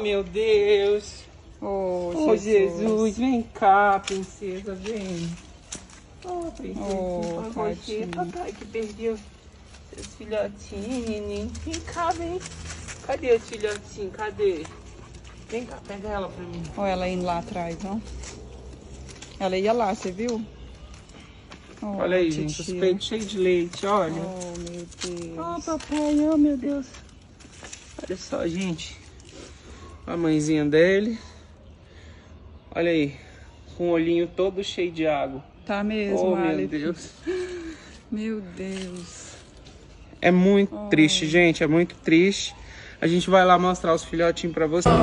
Meu Deus. Oh, Jesus, vem cá, princesa, vem. Oh, princesa, você, papai que perdeu seus filhotinhos, neném. Vem cá, vem. Cadê os filhotinhos? Cadê? Vem cá, pega ela pra mim. Olha ela indo lá atrás, ó. Ela ia lá, você viu? Oh, olha aí, gente, os peitos cheios de leite, olha. Oh, meu Deus. Oh, papai, oh, meu Deus. Olha só, gente. A mãezinha dele. Olha aí, com o olhinho todo cheio de água. Tá mesmo, oh, meu Aleph. Deus. Meu Deus. É muito triste, gente, é muito triste. A gente vai lá mostrar os filhotinhos pra vocês.